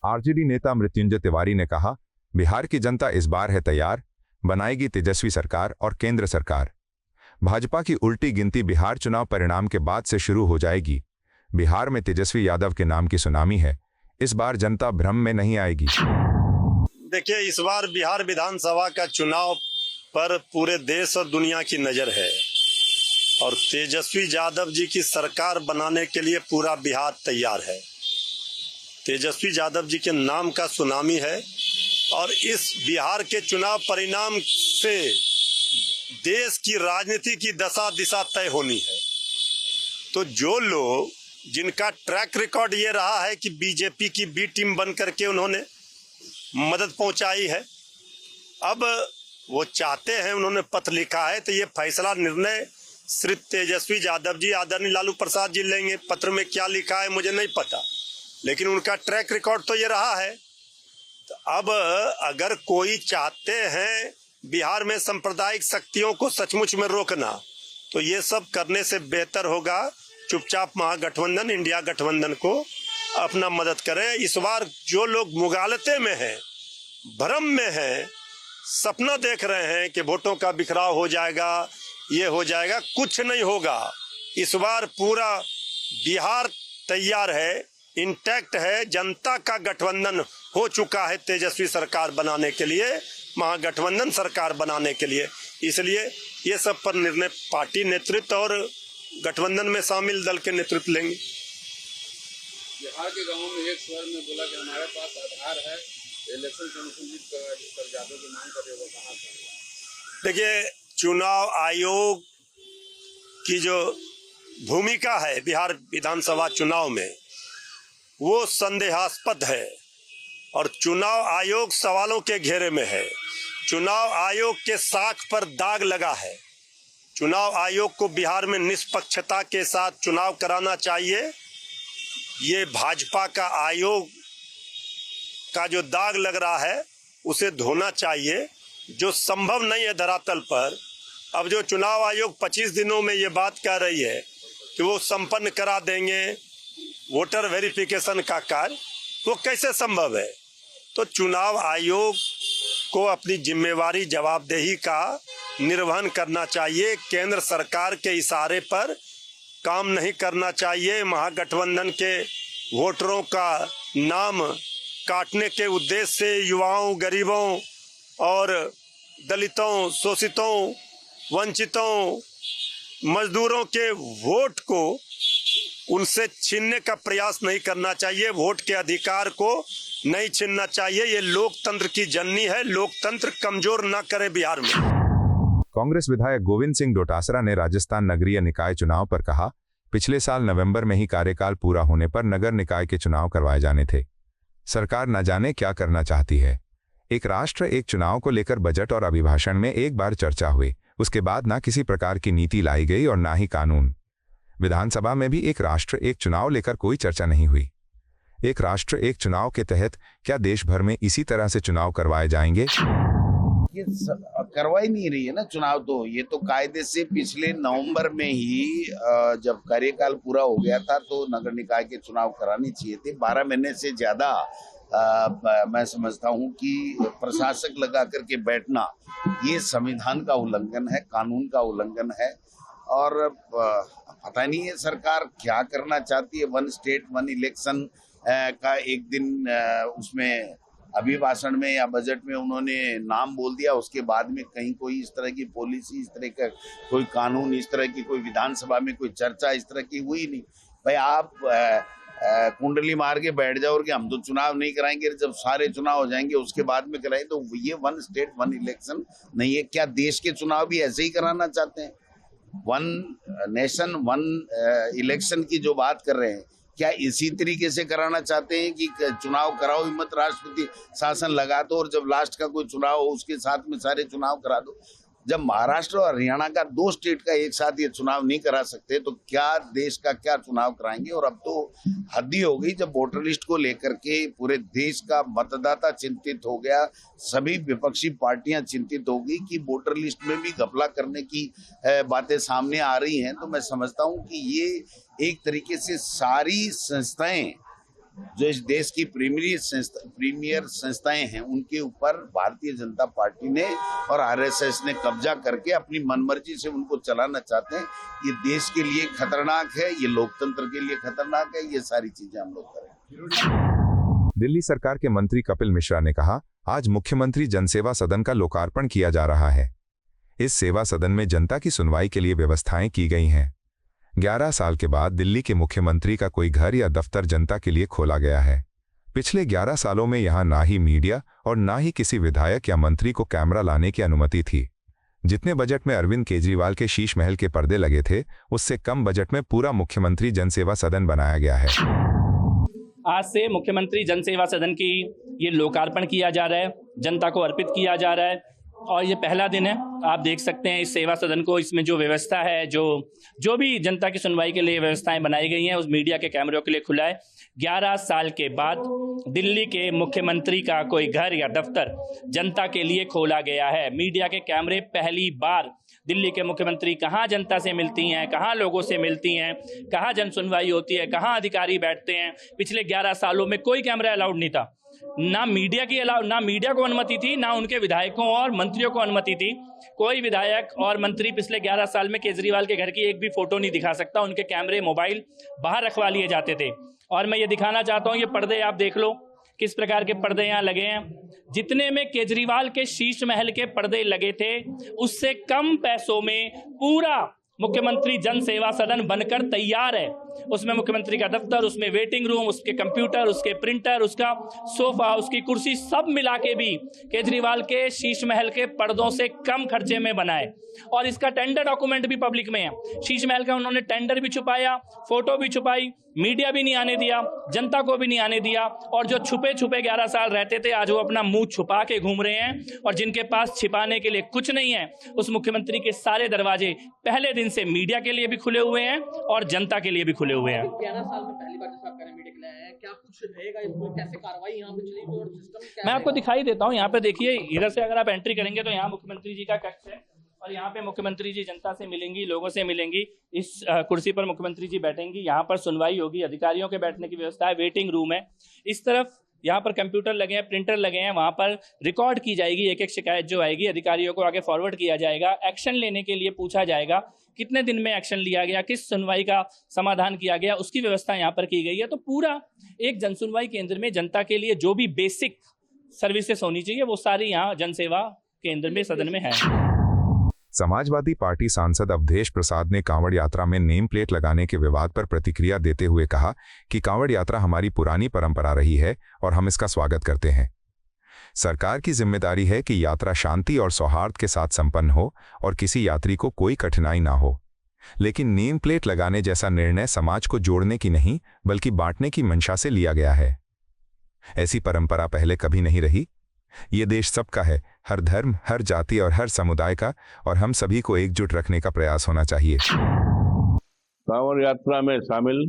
RJD नेता मृत्युंजय तिवारी ने कहा, बिहार की जनता इस बार है तैयार, बनाएगी तेजस्वी सरकार और केंद्र सरकार। भाजपा की उल्टी गिनती बिहार चुनाव परिणाम के बाद से शुरू हो जाएगी। बिहार में तेजस्वी यादव के नाम की सुनामी है, इस बार जनता भ्रम में नहीं आएगी। देखिए, इस बार बिहार विधानसभा का चुनाव पर पूरे देश और दुनिया की नजर है और तेजस्वी यादव जी की सरकार बनाने के लिए पूरा बिहार तैयार है। तेजस्वी यादव जी के नाम का सुनामी है और इस बिहार के चुनाव परिणाम से देश की राजनीति की दशा दिशा तय होनी है। तो जो लोग जिनका ट्रैक रिकॉर्ड ये रहा है कि बीजेपी की बी टीम बन करके उन्होंने मदद पहुंचाई है, अब वो चाहते हैं, उन्होंने पत्र लिखा है, तो ये फैसला निर्णय सिर्फ तेजस्वी यादव जी, आदरणीय लालू प्रसाद जी लेंगे। पत्र में क्या लिखा है मुझे नहीं पता, लेकिन उनका ट्रैक रिकॉर्ड तो ये रहा है। तो अब अगर कोई चाहते हैं बिहार में सांप्रदायिक शक्तियों को सचमुच में रोकना, तो ये सब करने से बेहतर होगा चुपचाप महागठबंधन, इंडिया गठबंधन को अपना मदद करें। इस बार जो लोग मुगालते में हैं, भ्रम में हैं, सपना देख रहे हैं कि वोटों का बिखराव हो जाएगा, ये हो जाएगा, कुछ नहीं होगा। इस बार पूरा बिहार तैयार है, इंटैक्ट है, जनता का गठबंधन हो चुका है तेजस्वी सरकार बनाने के लिए, महागठबंधन सरकार बनाने के लिए। इसलिए ये सब पर निर्णय पार्टी नेतृत्व और गठबंधन में शामिल दल के नेतृत्व लेंगे। बिहार के गांवों में एक स्वर में बोला कि हमारे पास आधार है, इलेक्शन कमीशन जी पर जादू की मांग कर रहे हो, कहाँ से? देखिए, चुनाव आयोग की जो भूमिका है बिहार विधानसभा चुनाव में, वो संदेहास्पद है और चुनाव आयोग सवालों के घेरे में है। चुनाव आयोग के साख पर दाग लगा है। चुनाव आयोग को बिहार में निष्पक्षता के साथ चुनाव कराना चाहिए। ये भाजपा का आयोग का जो दाग लग रहा है उसे धोना चाहिए, जो संभव नहीं है धरातल पर। अब जो चुनाव आयोग 25 दिनों में ये बात कह रही है कि वो संपन्न करा देंगे वोटर वेरिफिकेशन का कार्य, वो कैसे संभव है? तो चुनाव आयोग को अपनी जिम्मेवारी, जवाबदेही का निर्वहन करना चाहिए। केंद्र सरकार के इशारे पर काम नहीं करना चाहिए। महागठबंधन के वोटरों का नाम काटने के उद्देश्य से युवाओं, गरीबों और दलितों, शोषितों, वंचितों, मजदूरों के वोट को उनसे छीनने का प्रयास नहीं करना चाहिए। वोट के अधिकार को नहीं छीनना चाहिए। ये लोकतंत्र की जननी है, लोकतंत्र कमजोर ना करे बिहार में। कांग्रेस विधायक गोविंद सिंह डोटासरा ने राजस्थान नगरीय निकाय चुनाव पर कहा, पिछले साल नवंबर में ही कार्यकाल पूरा होने पर नगर निकाय के चुनाव करवाए जाने थे। सरकार न जाने क्या करना चाहती है। एक राष्ट्र एक चुनाव को लेकर बजट और अभिभाषण में एक बार चर्चा हुई, उसके बाद ना किसी प्रकार की नीति लाई गई और ना ही कानून। विधानसभा में भी एक राष्ट्र एक चुनाव लेकर कोई चर्चा नहीं हुई। एक राष्ट्र एक चुनाव के तहत क्या देश भर में इसी तरह से चुनाव करवाए जाएंगे? ये करवाई नहीं रही है ना चुनाव। तो ये तो कायदे से पिछले नवंबर में ही जब कार्यकाल पूरा हो गया था तो नगर निकाय के चुनाव कराने चाहिए थे। 12 महीने से ज्यादा मैं समझता हूँ कि प्रशासक लगा करके बैठना ये संविधान का उल्लंघन है, कानून का उल्लंघन है। और पता नहीं है सरकार क्या करना चाहती है। 1 स्टेट 1 इलेक्शन का एक दिन उसमें अभिभाषण में या बजट में उन्होंने नाम बोल दिया, उसके बाद में कहीं कोई इस तरह की पॉलिसी, इस तरह का कोई कानून, इस तरह की कोई विधानसभा में कोई चर्चा इस तरह की हुई नहीं। भाई आप कुंडली मार के बैठ जाओ कि हम तो चुनाव नहीं कराएंगे, जब सारे चुनाव हो जाएंगे उसके बाद में कराएं, तो ये 1 स्टेट 1 इलेक्शन नहीं है। क्या देश के चुनाव भी ऐसे ही कराना चाहते हैं? 1 नेशन 1 इलेक्शन की जो बात कर रहे हैं, क्या इसी तरीके से कराना चाहते हैं कि चुनाव कराओ ही मत, राष्ट्रपति शासन लगा दो और जब लास्ट का कोई चुनाव हो उसके साथ में सारे चुनाव करा दो? जब महाराष्ट्र और हरियाणा का 2 स्टेट का एक साथ ये चुनाव नहीं करा सकते तो क्या देश का क्या चुनाव कराएंगे। और अब तो हद ही हो गई जब वोटर लिस्ट को लेकर के पूरे देश का मतदाता चिंतित हो गया, सभी विपक्षी पार्टियां चिंतित हो गई कि वोटर लिस्ट में भी घपला करने की बातें सामने आ रही हैं। तो मैं समझता हूं कि ये एक तरीके से सारी संस्थाएं जो इस देश की प्रीमियर संस्थाएं हैं उनके ऊपर भारतीय जनता पार्टी ने और आरएसएस ने कब्जा करके अपनी मनमर्जी से उनको चलाना चाहते हैं। ये देश के लिए खतरनाक है, ये लोकतंत्र के लिए खतरनाक है। ये सारी चीजें हम लोग करें। दिल्ली सरकार के मंत्री कपिल मिश्रा ने कहा, आज मुख्यमंत्री जनसेवा सदन का लोकार्पण किया जा रहा है। इस सेवा सदन में जनता की सुनवाई के लिए व्यवस्थाएं की गई हैं। 11 साल के बाद दिल्ली के मुख्यमंत्री का कोई घर या दफ्तर जनता के लिए खोला गया है। पिछले 11 सालों में यहां ना ही मीडिया और ना ही किसी विधायक या मंत्री को कैमरा लाने की अनुमति थी। जितने बजट में अरविंद केजरीवाल के शीश महल के पर्दे लगे थे, उससे कम बजट में पूरा मुख्यमंत्री जनसेवा सदन बनाया गया है। आज से मुख्यमंत्री जनसेवा सदन की ये लोकार्पण किया जा रहा है, जनता को अर्पित किया जा रहा है और ये पहला दिन है। आप देख सकते हैं इस सेवा सदन को, इसमें जो व्यवस्था है, जो भी जनता की सुनवाई के लिए व्यवस्थाएं बनाई गई हैं, उस मीडिया के कैमरों के लिए खुला है। 11 साल के बाद दिल्ली के मुख्यमंत्री का कोई घर या दफ्तर जनता के लिए खोला गया है। मीडिया के कैमरे पहली बार दिल्ली के मुख्यमंत्री कहाँ जनता से मिलती हैं, कहाँ लोगों से मिलती हैं, कहाँ जन सुनवाई होती है, कहाँ अधिकारी बैठते हैं। पिछले 11 सालों में कोई कैमरा अलाउड नहीं था, ना मीडिया को अनुमति थी, ना उनके विधायकों और मंत्रियों को अनुमति थी। कोई विधायक और मंत्री पिछले 11 साल में केजरीवाल के घर की एक भी फोटो नहीं दिखा सकता। उनके कैमरे, मोबाइल बाहर रखवा लिए जाते थे। और मैं ये दिखाना चाहता हूँ, ये पर्दे आप देख लो किस प्रकार के पर्दे यहाँ लगे हैं। जितने में केजरीवाल के शीश महल के पर्दे लगे थे, उससे कम पैसों में पूरा मुख्यमंत्री जन सेवा सदन बनकर तैयार है। उसमें मुख्यमंत्री का दफ्तर, उसमें वेटिंग रूम, उसके कंप्यूटर, उसके प्रिंटर, उसका सोफा, उसकी कुर्सी, सब मिला के भी केजरीवाल के शीश महल के पर्दों से कम खर्चे में बनाए। और इसका टेंडर डॉक्यूमेंट भी पब्लिक में है। शीश महल का उन्होंने टेंडर भी छुपाया, फोटो भी छुपाई, मीडिया भी नहीं आने दिया, जनता को भी नहीं आने दिया। और जो छुपे छुपे 11 साल रहते थे, आज वो अपना मुंह छुपा के घूम रहे हैं। और जिनके पास छिपाने के लिए कुछ नहीं है, उस मुख्यमंत्री के सारे दरवाजे पहले दिन से मीडिया के लिए भी खुले हुए हैं और जनता के लिए भी खुले हुए हैं। 11 साल में पहली बार जैसे आप कह रहे हैं मीडिया के लिए आए हैं, क्या कुछ रहेगा इसमें, कैसे कार्रवाई यहाँ पे चलेगी और सिस्टम क्या मैं आपको दिखाई देता हूँ। यहाँ पे देखिए, इधर से अगर आप एंट्री करेंगे तो यहाँ मुख्यमंत्री जी का कक्ष है और यहाँ पे मुख्यमंत्री जी जनता से मिलेंगी, लोगों से मिलेंगी। इस कुर्सी पर मुख्यमंत्री जी बैठेंगी, यहाँ पर सुनवाई होगी, अधिकारियों के बैठने की व्यवस्था है, वेटिंग रूम है। इस तरफ यहाँ पर कंप्यूटर लगे हैं, प्रिंटर लगे हैं, वहाँ पर रिकॉर्ड की जाएगी। एक एक शिकायत जो आएगी अधिकारियों को आगे फॉरवर्ड किया जाएगा। एक्शन लेने के लिए पूछा जाएगा, कितने दिन में एक्शन लिया गया, किस सुनवाई का समाधान किया गया, उसकी व्यवस्था यहाँ पर की गई है। तो पूरा एक जनसुनवाई केंद्र में जनता के लिए जो भी बेसिक सर्विसेज होनी चाहिए, वो सारी यहाँ जनसेवा केंद्र में, सदन में है। समाजवादी पार्टी सांसद अवधेश प्रसाद ने कांवड़ यात्रा में नेम प्लेट लगाने के विवाद पर प्रतिक्रिया देते हुए कहा कि कांवड़ यात्रा हमारी पुरानी परंपरा रही है और हम इसका स्वागत करते हैं। सरकार की जिम्मेदारी है कि यात्रा शांति और सौहार्द के साथ संपन्न हो और किसी यात्री को कोई कठिनाई ना हो। लेकिन नेम प्लेट लगाने जैसा निर्णय समाज को जोड़ने की नहीं बल्कि बांटने की मंशा से लिया गया है। ऐसी परंपरा पहले कभी नहीं रही। ये देश सबका है, हर धर्म, हर जाति और हर समुदाय का, और हम सभी को एकजुट रखने का प्रयास होना चाहिए। कांवड़ यात्रा में शामिल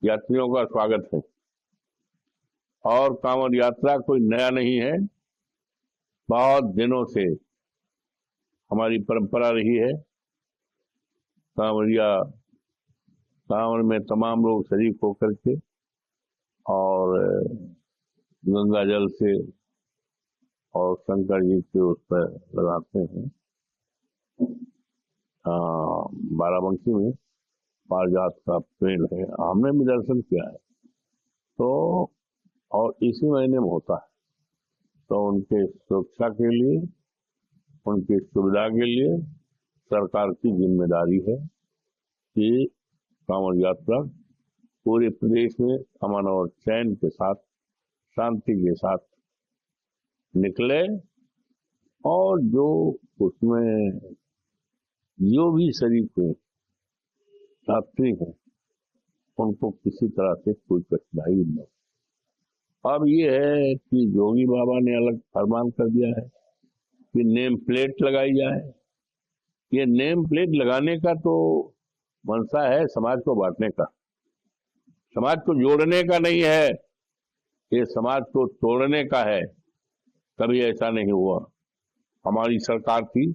यात्रियों का स्वागत है और कांवड़ यात्रा कोई नया नहीं है, बहुत दिनों से हमारी परंपरा रही है। कांवड़िया कांवड़ में तमाम लोग शरीक होकर के और गंगा जल से और शंकर जी के उस पर लगाते हैं। बाराबंकी में पारिजात का पेड़ है, हमने भी दर्शन किया है। तो और इसी महीने में होता है, तो उनके सुरक्षा के लिए, उनकी सुविधा के लिए सरकार की जिम्मेदारी है कि कांवड़ यात्रा पूरे प्रदेश में अमन और चैन के साथ, शांति के साथ निकले और जो उसमें जो भी शरीक हुए यात्री हैं उनको किसी तरह से कोई कठिनाई न हो। अब ये है कि योगी बाबा ने अलग फरमान कर दिया है कि नेम प्लेट लगाई जाए। ये नेम प्लेट लगाने का तो मंशा है समाज को बांटने का, समाज को जोड़ने का नहीं है, ये समाज को तोड़ने का है। कभी ऐसा नहीं हुआ। हमारी सरकार थी,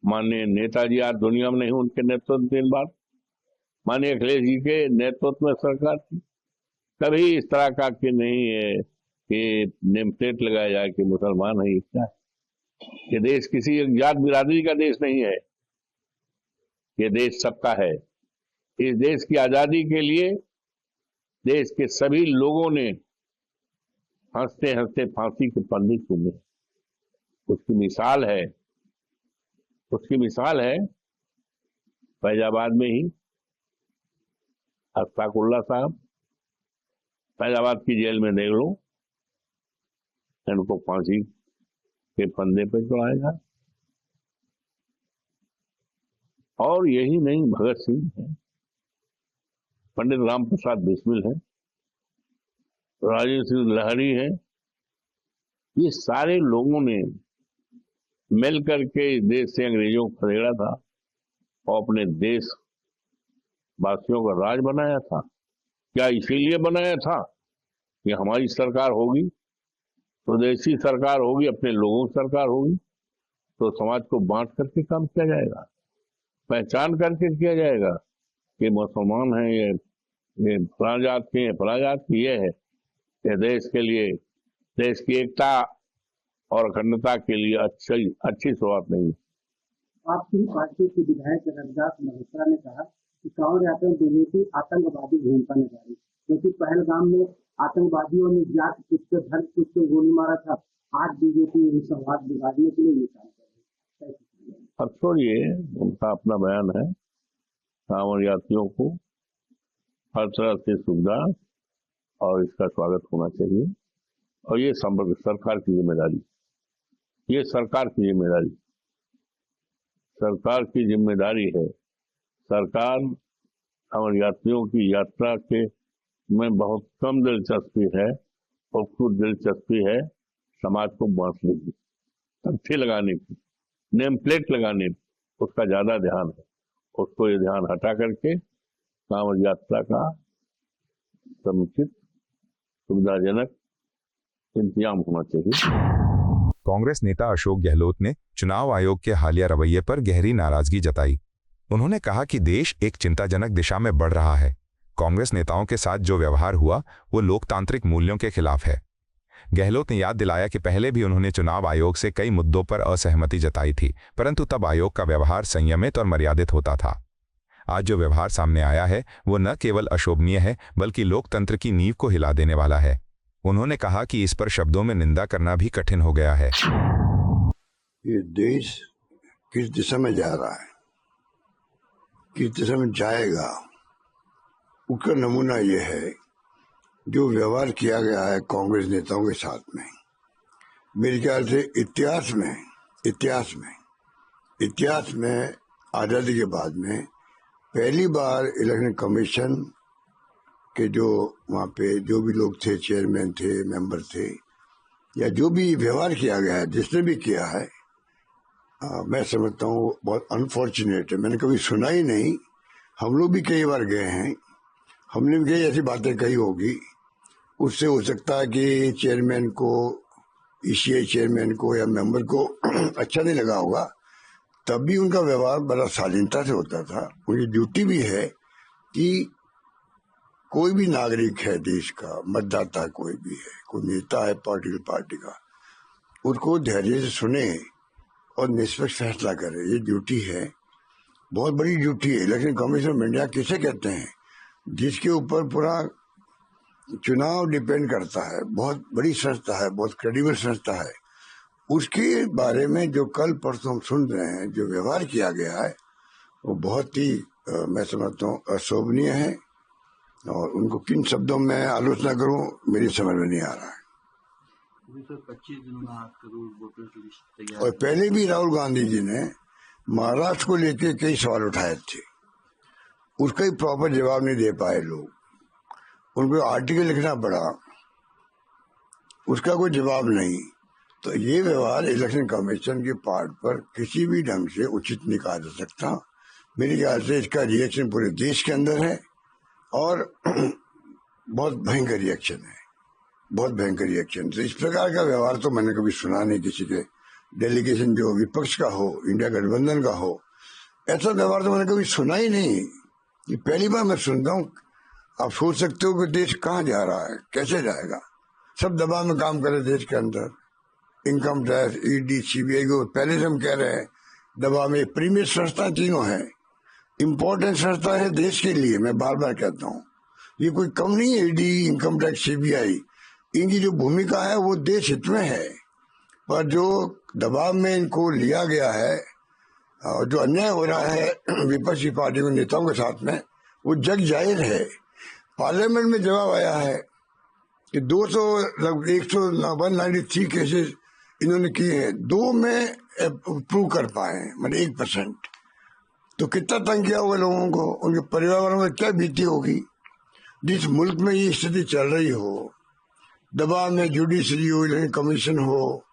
माननीय नेताजी आज दुनिया में नहीं, उनके नेतृत्व के बाद माननीय अखिलेश जी के नेतृत्व में सरकार थी। कभी इस तरह का कि नहीं है कि नेम प्लेट लगाया जाए कि मुसलमान है। इसका ये देश किसी एक जात बिरादरी का देश नहीं है, ये देश सबका है। इस देश की आजादी के लिए देश के सभी लोगों ने हंसते हंसते फांसी के फंदे चूमे। उसकी मिसाल है फैजाबाद में ही अशफाकुल्ला साहब, फैजाबाद की जेल में देख लो, इनको फांसी के फंदे पर चढ़ाएगा। और यही नहीं, भगत सिंह है, पंडित राम प्रसाद बिस्मिल है, राजेंद्र सिंह लहरी है। ये सारे लोगों ने मिल करके इस देश से अंग्रेजों को खदेड़ा था और अपने देश वासियों का राज बनाया था। क्या इसीलिए बनाया था कि हमारी सरकार होगी, स्वदेशी सरकार होगी, अपने लोगों की सरकार होगी, तो समाज को बांट करके काम किया जाएगा, पहचान करके किया जाएगा कि मुसलमान हैं, ये फला जात के, फला जात की ये है। ये देश के लिए, देश की एकता और अखंडता के लिए अच्छी शुरुआत नहीं है। आपकी पार्टी के विधायक रविदास मल्होत्रा ने कहा कि कांवड़ यात्रा में बीजेपी आतंकवादी भूमिका निभा रही, क्योंकि पहलगाम में आतंकवादियों ने जात कुछ को धर्म कुछ को गोली मारा था। आज बीजेपी यही संवाद बिगाड़ने के लिए ये काम कर रही है। अब छोड़िए, उनका अपना बयान है। कांवड़ यात्रियों को हर तरह से सुविधा और इसका स्वागत होना चाहिए, और ये सरकार की जिम्मेदारी, ये सरकार की जिम्मेदारी है। सरकार कांवड़ यात्रियों की यात्रा के में बहुत कम दिलचस्पी है, और खुद दिलचस्पी है समाज को बांटने की, तख्ती लगाने की, नेम प्लेट लगाने की, उसका ज्यादा ध्यान है। उसको ये ध्यान हटा करके कांवड़ यात्रा का समुचित सुविधाजनक इंतजाम होना चाहिए। कांग्रेस नेता अशोक गहलोत ने चुनाव आयोग के हालिया रवैये पर गहरी नाराजगी जताई। उन्होंने कहा कि देश एक चिंताजनक दिशा में बढ़ रहा है। कांग्रेस नेताओं के साथ जो व्यवहार हुआ वो लोकतांत्रिक मूल्यों के खिलाफ है। गहलोत ने याद दिलाया कि पहले भी उन्होंने चुनाव आयोग से कई मुद्दों पर असहमति जताई थी, परंतु तब आयोग का व्यवहार संयमित और मर्यादित होता था। आज जो व्यवहार सामने आया है वो न केवल अशोभनीय है, बल्कि लोकतंत्र की नींव को हिला देने वाला है। उन्होंने कहा कि इस पर शब्दों में निंदा करना भी कठिन हो गया है। ये देश किस दिशा में जा रहा है, किस दिशा में जाएगा, उसका नमूना ये है जो व्यवहार किया गया है कांग्रेस नेताओं के साथ में। मेरे ख्याल से इतिहास में आजादी के बाद में पहली बार इलेक्शन कमीशन के जो वहाँ पे जो भी लोग थे, चेयरमैन थे, मेंबर थे, या जो भी व्यवहार किया गया है, जिसने भी किया है, मैं समझता हूँ बहुत अनफॉर्चुनेट है। मैंने कभी सुना ही नहीं। हम लोग भी कई बार गए हैं, हमने भी कई ऐसी बातें कही होगी। उससे हो सकता है कि चेयरमैन को, ईसीआई चेयरमैन को या मेंबर को अच्छा नहीं लगा होगा, तब भी उनका व्यवहार बड़ा शालीनता से होता था। उनकी ड्यूटी भी है कि कोई भी नागरिक है देश का, मतदाता कोई भी है, कोई नेता है पार्टी का, उसको धैर्य से सुने और निष्पक्ष फैसला करे। ये ड्यूटी है, बहुत बड़ी ड्यूटी है। इलेक्शन कमीशन ऑफ इंडिया किसे कहते हैं? जिसके ऊपर पूरा चुनाव डिपेंड करता है, बहुत बड़ी संस्था है, बहुत क्रेडिबल संस्था है। उसके बारे में जो कल परसों हम सुन रहे हैं, जो व्यवहार किया गया है, वो बहुत ही मैं समझता हूँ अशोभनीय है, और उनको किन शब्दों में आलोचना करूं मेरी समझ में नहीं आ रहा है। 25 दिनों में 8 करोड़ वोटर्स लिस्ट तैयार। और पहले भी राहुल गांधी जी ने महाराष्ट्र को लेकर कई सवाल उठाए थे, उसका ही प्रॉपर जवाब नहीं दे पाए लोग। उनको आर्टिकल लिखना पड़ा, उसका कोई जवाब नहीं। तो ये व्यवहार इलेक्शन कमीशन के पार्ट पर किसी भी ढंग से उचित नहीं कहा जा सकता। मेरे ख्याल से इसका रिएक्शन पूरे देश के अंदर है और बहुत भयंकर रिएक्शन है, बहुत भयंकर रिएक्शन। तो इस प्रकार का व्यवहार तो मैंने कभी सुना नहीं किसी के डेलीगेशन जो विपक्ष का हो, इंडिया गठबंधन का हो, ऐसा व्यवहार तो मैंने कभी सुना ही नहीं। ये पहली बार मैं सुनता हूँ। आप सोच सकते हो कि देश कहाँ जा रहा है, कैसे जाएगा। सब दबाव में काम करे देश के अंदर, इनकम टैक्स, ईडी, सीबीआई को पहले से हम कह रहे हैं दबाव में। प्रीमियर संस्था तीनों है, इम्पोर्टेंट संस्था है देश के लिए। मैं बार बार कहता हूँ ये कोई कम नहीं है। ईडी, इनकम टैक्स, सीबीआई, इनकी जो भूमिका है वो देश हित में है, पर जो दबाव में इनको लिया गया है और जो अन्याय हो रहा है विपक्षी पार्टी के नेताओं के साथ में, वो जग जाहिर है। पार्लियामेंट में जवाब आया है कि 193 केसेस इन्होंने किए हैं, 2 में प्रूव कर पाए, मतलब 1%। तो कितना तंग किया होगा लोगों को, उनके परिवार वालों में क्या बीती होगी। जिस मुल्क में ये स्थिति चल रही हो, दबाव में जुडिशरी हो, इलेक्शन कमीशन हो,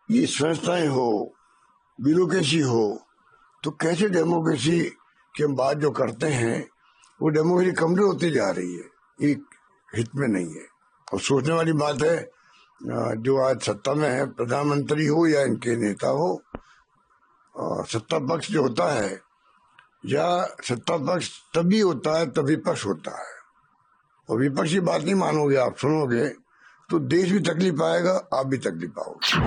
ये संस्थाएं हो, ब्यूरोक्रेसी हो, तो कैसे डेमोक्रेसी की हम बात जो करते हैं वो डेमोक्रेसी कमजोर होती जा रही है। ये हित में नहीं है। और सोचने वाली बात है जो आज सत्ता में है, प्रधानमंत्री हो या इनके नेता हो, सत्ता पक्ष जो होता है या सत्ता पक्ष तभी होता है तब विपक्ष होता है। और विपक्ष की बात नहीं मानोगे, आप सुनोगे तो देश भी तकलीफ पाएगा, आप भी तकलीफ पाओगे।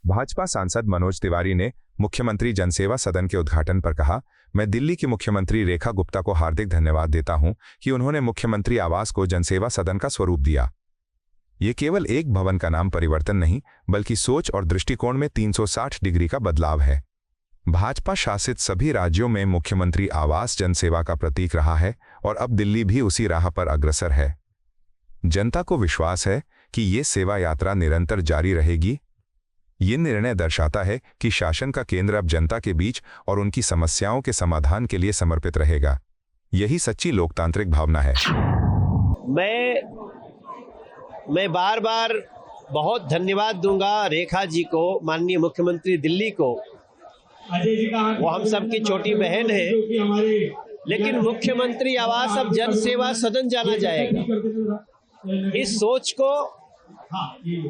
भाजपा सांसद मनोज तिवारी ने मुख्यमंत्री जनसेवा सदन के उद्घाटन पर कहा, मैं दिल्ली की मुख्यमंत्री रेखा गुप्ता को हार्दिक धन्यवाद देता हूं कि उन्होंने मुख्यमंत्री आवास को जनसेवा सदन का स्वरूप दिया। ये केवल एक भवन का नाम परिवर्तन नहीं, बल्कि सोच और दृष्टिकोण में 360 डिग्री का बदलाव है। भाजपा शासित सभी राज्यों में मुख्यमंत्री आवास जनसेवा का प्रतीक रहा है और अब दिल्ली भी उसी राह पर अग्रसर है। जनता को विश्वास है कि ये सेवा यात्रा निरंतर जारी रहेगी। ये निर्णय दर्शाता है कि शासन का केंद्र अब जनता के बीच और उनकी समस्याओं के समाधान के लिए समर्पित रहेगा। यही सच्ची लोकतांत्रिक भावना है। मैं बार बार बहुत धन्यवाद दूंगा रेखा जी को, माननीय मुख्यमंत्री दिल्ली को। वो हम सबकी छोटी बहन है, लेकिन मुख्यमंत्री आवास अब जन सेवा सदन जाना जाएगा। इस सोच को,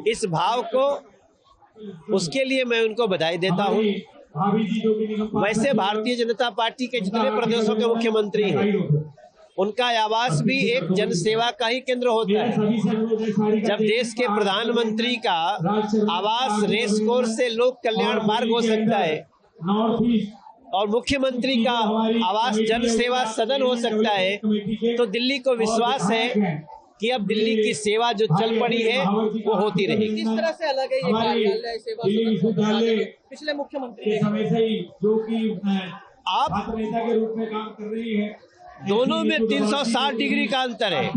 इस भाव को, उसके लिए मैं उनको बधाई देता हूँ। वैसे भारतीय जनता पार्टी के जितने प्रदेशों के मुख्यमंत्री हैं, उनका आवास भी एक जन सेवा का ही केंद्र होता है। जब देश के प्रधानमंत्री का आवास रेस कोर्स से लोक कल्याण मार्ग हो सकता है और मुख्यमंत्री का आवास जन सेवा सदन हो सकता है, तो दिल्ली को विश्वास है कि अब दिल्ली की सेवा जो चल पड़ी है वो होती रहेगी। किस तरह से अलग है ये कार्यालय सेवा सदन पिछले मुख्यमंत्री आप के रूप में काम कर रही है? दोनों में 360 डिग्री का अंतर है।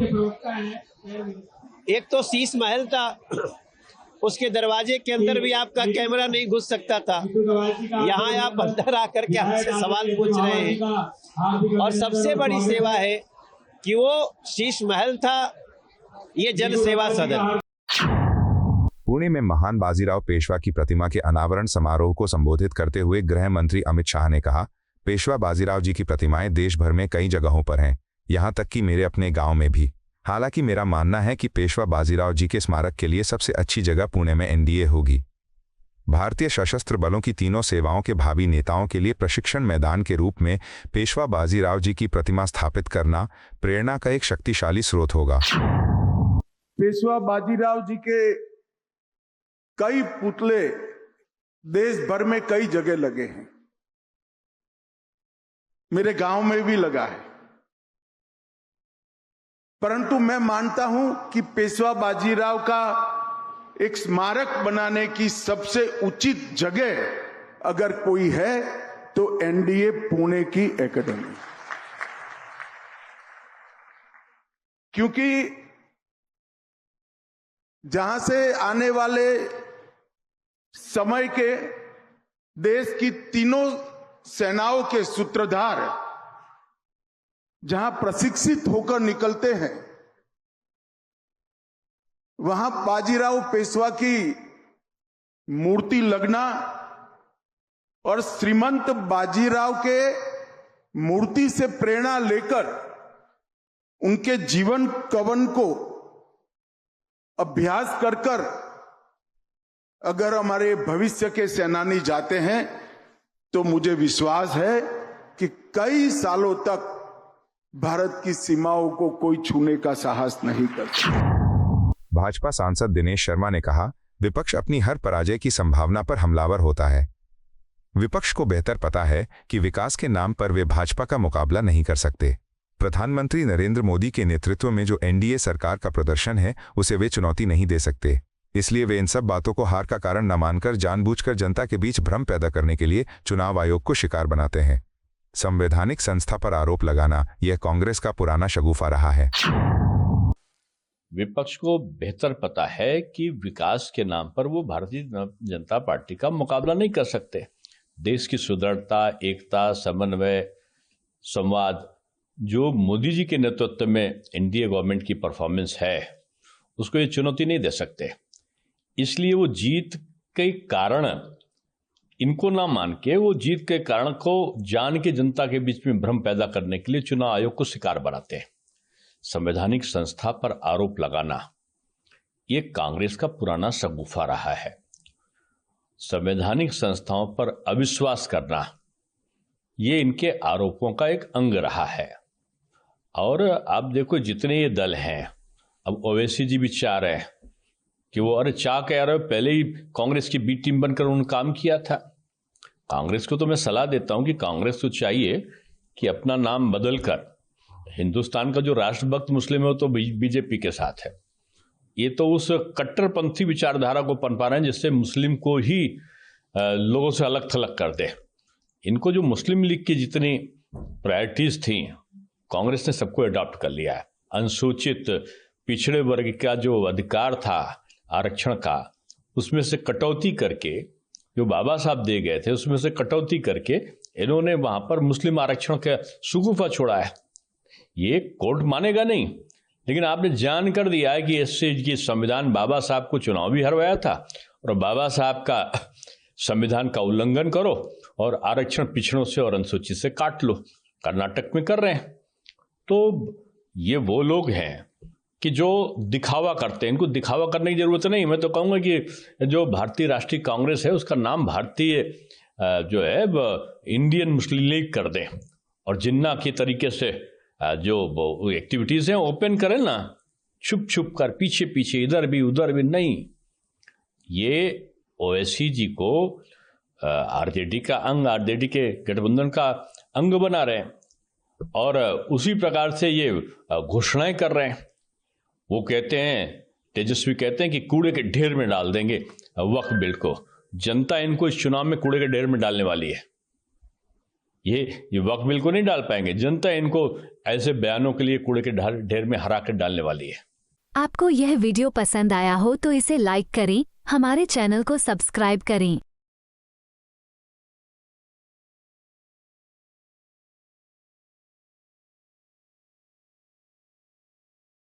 एक तो शीश महल था, उसके दरवाजे के अंदर भी आपका कैमरा नहीं घुस सकता था। यहाँ आप अंदर आकर के हमसे सवाल पूछ रहे हैं। और सबसे बड़ी सेवा है कि वो शीश महल था, ये जन सेवा सदन। पुणे में महान बाजीराव पेशवा की प्रतिमा के अनावरण समारोह को संबोधित करते हुए गृह मंत्री अमित शाह ने कहा, पेशवा बाजीराव जी की प्रतिमाएं देश भर में कई जगहों पर हैं, यहाँ तक कि मेरे अपने गांव में भी। हालांकि मेरा मानना है कि पेशवा बाजीराव जी के स्मारक के लिए सबसे अच्छी जगह पुणे में एनडीए होगी। भारतीय सशस्त्र बलों की तीनों सेवाओं के भावी नेताओं के लिए प्रशिक्षण मैदान के रूप में पेशवा बाजीराव जी की प्रतिमा स्थापित करना प्रेरणा का एक शक्तिशाली स्रोत होगा। पेशवा बाजीराव जी के कई पुतले देश भर में कई जगह लगे हैं, मेरे गांव में भी लगा है। परंतु मैं मानता हूं कि पेशवा बाजीराव का एक स्मारक बनाने की सबसे उचित जगह अगर कोई है तो एनडीए पुणे की एकेडमी, क्योंकि जहां से आने वाले समय के देश की तीनों सेनाओं के सूत्रधार जहां प्रशिक्षित होकर निकलते हैं, वहां बाजीराव पेशवा की मूर्ति लगना और श्रीमंत बाजीराव के मूर्ति से प्रेरणा लेकर उनके जीवन कवन को अभ्यास कर कर अगर हमारे भविष्य के सेनानी जाते हैं तो मुझे विश्वास है कि कई सालों तक भारत की सीमाओं को कोई छूने का साहस नहीं करता। भाजपा सांसद दिनेश शर्मा ने कहा, विपक्ष अपनी हर पराजय की संभावना पर हमलावर होता है। विपक्ष को बेहतर पता है कि विकास के नाम पर वे भाजपा का मुकाबला नहीं कर सकते। प्रधानमंत्री नरेंद्र मोदी के नेतृत्व में जो एनडीए सरकार का प्रदर्शन है उसे वे चुनौती नहीं दे सकते। इसलिए वे इन सब बातों को हार का कारण न मानकर जानबूझकर जनता के बीच भ्रम पैदा करने के लिए चुनाव आयोग को शिकार बनाते हैं। संवैधानिक संस्था पर आरोप लगाना यह कांग्रेस का पुराना शगुफा रहा है। विपक्ष को बेहतर पता है कि विकास के नाम पर वो भारतीय जनता पार्टी का मुकाबला नहीं कर सकते। देश की सुदृढ़ता, एकता, समन्वय, संवाद जो मोदी जी के नेतृत्व में एनडीए गवर्नमेंट की परफॉर्मेंस है उसको ये चुनौती नहीं दे सकते। इसलिए वो जीत के कारण इनको ना मान के वो जीत के कारण को जान के जनता के बीच में भ्रम पैदा करने के लिए चुनाव आयोग को शिकार बनाते हैं। संवैधानिक संस्था पर आरोप लगाना ये कांग्रेस का पुराना शगुफा रहा है। संवैधानिक संस्थाओं पर अविश्वास करना ये इनके आरोपों का एक अंग रहा है। और आप देखो जितने ये दल हैं, अब ओवैसी जी भी चाह रहे हैं कि वो अरे चाह कह रहे हो, पहले ही कांग्रेस की बी टीम बनकर उन्होंने काम किया था। कांग्रेस को तो मैं सलाह देता हूं कि कांग्रेस को चाहिए कि अपना नाम बदलकर हिंदुस्तान का जो राष्ट्रभक्त मुस्लिम है वो तो बीजेपी के साथ है। ये तो उस कट्टरपंथी विचारधारा को पनपा रहे हैं जिससे मुस्लिम को ही लोगों से अलग थलग कर दे। इनको जो मुस्लिम लीग की जितनी प्रायोरिटीज थी कांग्रेस ने सबको अडॉप्ट कर लिया है। अनुसूचित पिछड़े वर्ग का जो अधिकार था आरक्षण का, उसमें से कटौती करके जो बाबा साहब दे गए थे उसमें से कटौती करके इन्होंने वहां पर मुस्लिम आरक्षण का सुगुफा छोड़ा है। ये कोर्ट मानेगा नहीं, लेकिन आपने जान कर दिया है कि इससे की संविधान बाबा साहब को चुनाव भी हरवाया था और बाबा साहब का संविधान का उल्लंघन करो और आरक्षण पिछड़ों से और अनुसूचित से काट लो। कर्नाटक में कर रहे हैं। तो ये वो लोग हैं कि जो दिखावा करते हैं। इनको दिखावा करने की जरूरत नहीं। मैं तो कहूँगा कि जो भारतीय राष्ट्रीय कांग्रेस है उसका नाम भारतीय जो है इंडियन मुस्लिम लीग कर दें और जिन्ना की तरीके से जो एक्टिविटीज हैं ओपन करें ना, छुप छुप कर पीछे पीछे इधर भी उधर भी नहीं। ये ओवैसी जी को आरजेडी का अंग, आरजेडी के गठबंधन का अंग बना रहे हैं और उसी प्रकार से ये घोषणाएं कर रहे हैं। वो कहते हैं, तेजस्वी कहते हैं कि कूड़े के ढेर में डाल देंगे वक्फ बिल को। जनता इनको इस चुनाव में कूड़े के ढेर में डालने वाली है। ये वक्फ बिल को नहीं डाल पाएंगे। जनता इनको ऐसे बयानों के लिए कूड़े के ढेर में हरा कर डालने वाली है। आपको यह वीडियो पसंद आया हो तो इसे लाइक करें, हमारे चैनल को सब्सक्राइब करें।